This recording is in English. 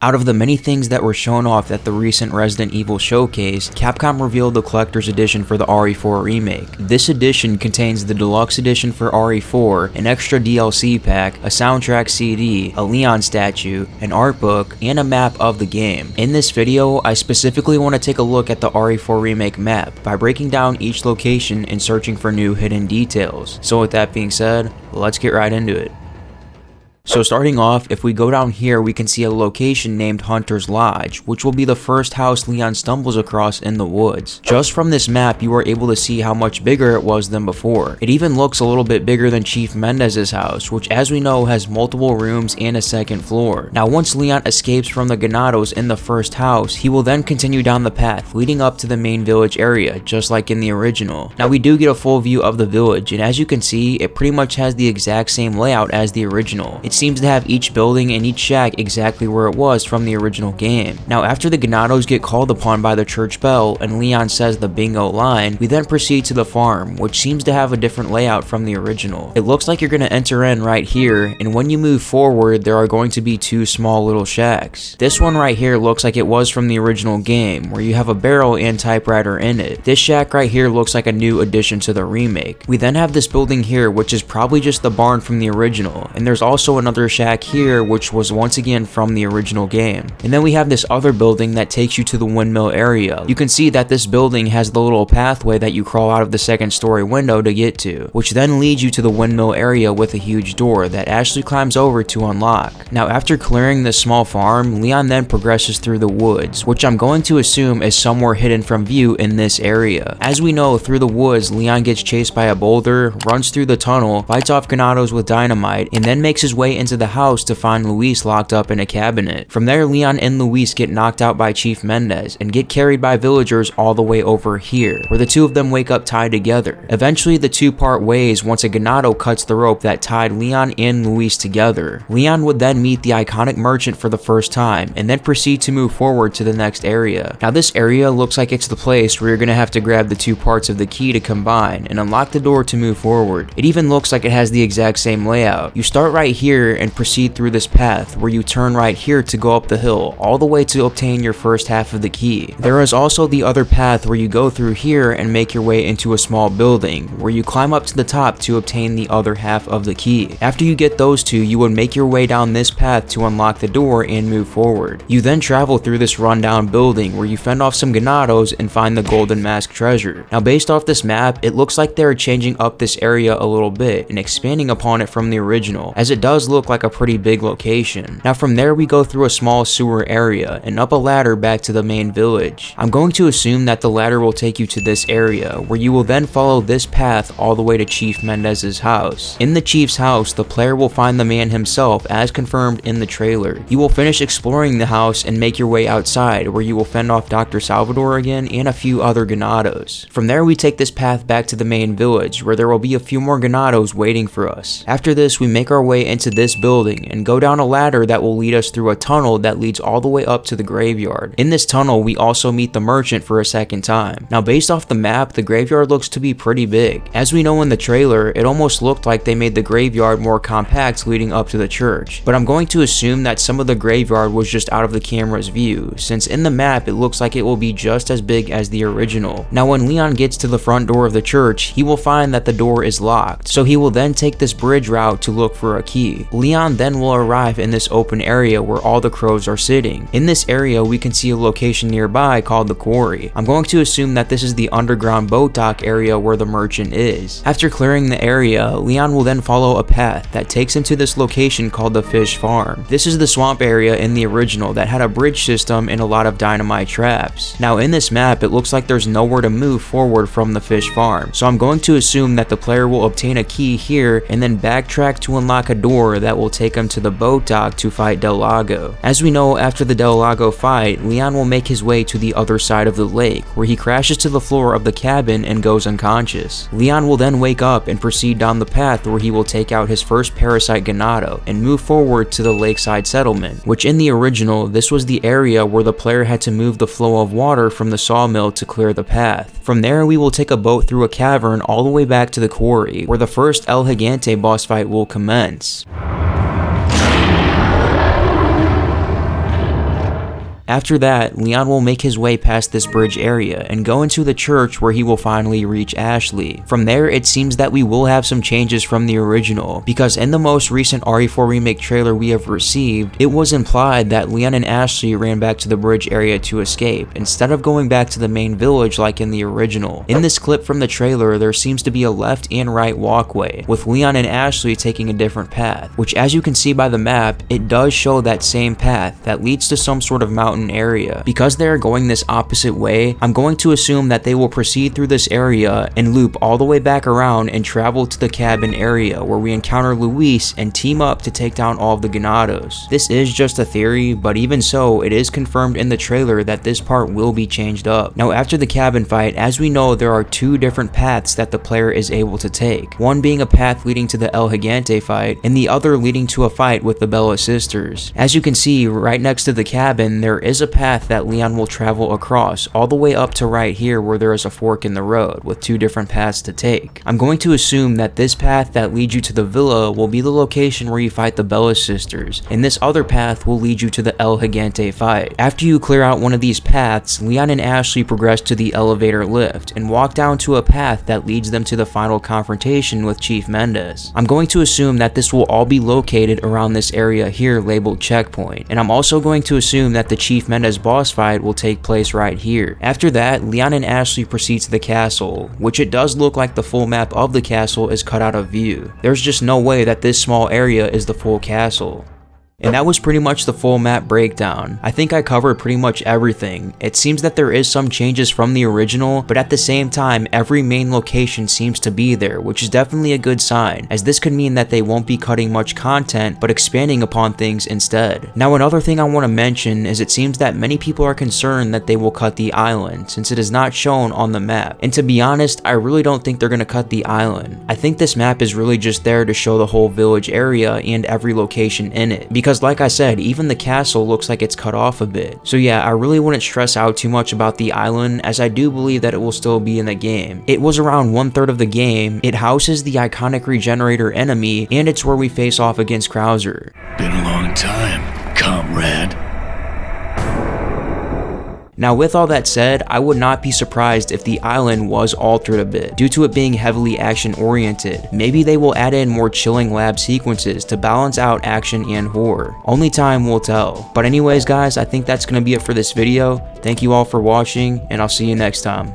Out of the many things that were shown off at the recent Resident Evil showcase, Capcom revealed the collector's edition for the RE4 Remake. This edition contains the deluxe edition for RE4, an extra DLC pack, a soundtrack CD, a Leon statue, an art book, and a map of the game. In this video, I specifically want to take a look at the RE4 Remake map by breaking down each location and searching for new hidden details. So with that being said, let's get right into it. So starting off, if we go down here, we can see a location named Hunter's Lodge, which will be the first house Leon stumbles across in the woods. Just from this map, you are able to see how much bigger it was than before. It even looks a little bit bigger than Chief Mendez's house, which as we know has multiple rooms and a second floor. Now once Leon escapes from the Ganados in the first house, he will then continue down the path leading up to the main village area, just like in the original. Now we do get a full view of the village, and as you can see, it pretty much has the exact same layout as the original. It seems to have each building and each shack exactly where it was from the original game. Now after the Ganados get called upon by the church bell and Leon says the bingo line, we then proceed to the farm, which seems to have a different layout from the original. It looks like you're going to enter in right here, and when you move forward there are going to be two small little shacks. This one right here looks like it was from the original game, where you have a barrel and typewriter in it. This shack right here looks like a new addition to the remake. We then have this building here, which is probably just the barn from the original, and there's also another shack here which was once again from the original game. And then we have this other building that takes you to the windmill area. You can see that this building has the little pathway that you crawl out of the second story window to get to, which then leads you to the windmill area with a huge door that Ashley climbs over to unlock. Now after clearing this small farm, Leon then progresses through the woods, which I'm going to assume is somewhere hidden from view in this area. As we know, through the woods Leon gets chased by a boulder, runs through the tunnel, fights off Ganados with dynamite, and then makes his way into the house to find Luis locked up in a cabinet. From there, Leon and Luis get knocked out by Chief Mendez and get carried by villagers all the way over here, where the two of them wake up tied together. Eventually, the two part ways once a Ganado cuts the rope that tied Leon and Luis together. Leon would then meet the iconic merchant for the first time and then proceed to move forward to the next area. Now this area looks like it's the place where you're going to have to grab the two parts of the key to combine and unlock the door to move forward. It even looks like it has the exact same layout. You start right here and proceed through this path where you turn right here to go up the hill all the way to obtain your first half of the key. There is also the other path where you go through here and make your way into a small building where you climb up to the top to obtain the other half of the key. After you get those two, you would make your way down this path to unlock the door and move forward. You then travel through this rundown building where you fend off some Ganados and find the golden mask treasure. Now based off this map, it looks like they're changing up this area a little bit and expanding upon it from the original, as it does look like a pretty big location. Now from there we go through a small sewer area and up a ladder back to the main village. I'm going to assume that the ladder will take you to this area where you will then follow this path all the way to Chief Mendez's house. In the chief's house, the player will find the man himself as confirmed in the trailer. You will finish exploring the house and make your way outside where you will fend off Dr. Salvador again and a few other Ganados. From there we take this path back to the main village where there will be a few more Ganados waiting for us. After this we make our way into this building and go down a ladder that will lead us through a tunnel that leads all the way up to the graveyard. In this tunnel we also meet the merchant for a second time. Now based off the map, the graveyard looks to be pretty big. As we know in the trailer, it almost looked like they made the graveyard more compact leading up to the church, but I'm going to assume that some of the graveyard was just out of the camera's view, since in the map it looks like it will be just as big as the original. Now when Leon gets to the front door of the church, he will find that the door is locked, so he will then take this bridge route to look for a key. Leon then will arrive in this open area where all the crows are sitting. In this area we can see a location nearby called the quarry. I'm going to assume that this is the underground boat dock area where the merchant is. After clearing the area, Leon will then follow a path that takes him to this location called the fish farm. This is the swamp area in the original that had a bridge system and a lot of dynamite traps. Now in this map it looks like there's nowhere to move forward from the fish farm, so I'm going to assume that the player will obtain a key here and then backtrack to unlock a door that will take him to the boat dock to fight Del Lago. As we know, after the Del Lago fight, Leon will make his way to the other side of the lake where he crashes to the floor of the cabin and goes unconscious. Leon will then wake up and proceed down the path where he will take out his first parasite Ganado and move forward to the lakeside settlement, which in the original this was the area where the player had to move the flow of water from the sawmill to clear the path. From there we will take a boat through a cavern all the way back to the quarry where the first El Gigante boss fight will commence. After that, Leon will make his way past this bridge area and go into the church where he will finally reach Ashley. From there, it seems that we will have some changes from the original, because in the most recent RE4 Remake trailer we have received, it was implied that Leon and Ashley ran back to the bridge area to escape, instead of going back to the main village like in the original. In this clip from the trailer, there seems to be a left and right walkway, with Leon and Ashley taking a different path, which as you can see by the map, it does show that same path that leads to some sort of mountain area. Because they are going this opposite way, I'm going to assume that they will proceed through this area and loop all the way back around and travel to the cabin area where we encounter Luis and team up to take down all of the Ganados. This is just a theory, but even so, it is confirmed in the trailer that this part will be changed up. Now after the cabin fight, as we know, there are two different paths that the player is able to take. One being a path leading to the El Gigante fight, and the other leading to a fight with the Bella sisters. As you can see, right next to the cabin, there is a path that Leon will travel across, all the way up to right here where there is a fork in the road, with two different paths to take. I'm going to assume that this path that leads you to the villa will be the location where you fight the Bella sisters, and this other path will lead you to the El Gigante fight. After you clear out one of these paths, Leon and Ashley progress to the elevator lift, and walk down to a path that leads them to the final confrontation with Chief Mendez. I'm going to assume that this will all be located around this area here labeled checkpoint, and I'm also going to assume that the Chief Mendez boss fight will take place right here. After that, Leon and Ashley proceed to the castle, which it does look like the full map of the castle is cut out of view. There's just no way that this small area is the full castle. And that was pretty much the full map breakdown. I think I covered pretty much everything. It seems that there is some changes from the original, but at the same time, every main location seems to be there, which is definitely a good sign, as this could mean that they won't be cutting much content, but expanding upon things instead. Now another thing I want to mention is it seems that many people are concerned that they will cut the island, since it is not shown on the map. And to be honest, I really don't think they're going to cut the island. I think this map is really just there to show the whole village area and every location in it, because like I said, even the castle looks like it's cut off a bit. So yeah, I really wouldn't stress out too much about the island, as I do believe that it will still be in the game. It was around 1/3 of the game, it houses the iconic regenerator enemy, and it's where we face off against Krauser. Been a long time, comrade. Now with all that said, I would not be surprised if the island was altered a bit, due to it being heavily action oriented. Maybe they will add in more chilling lab sequences to balance out action and horror. Only time will tell. But anyways guys, I think that's going to be it for this video. Thank you all for watching, and I'll see you next time.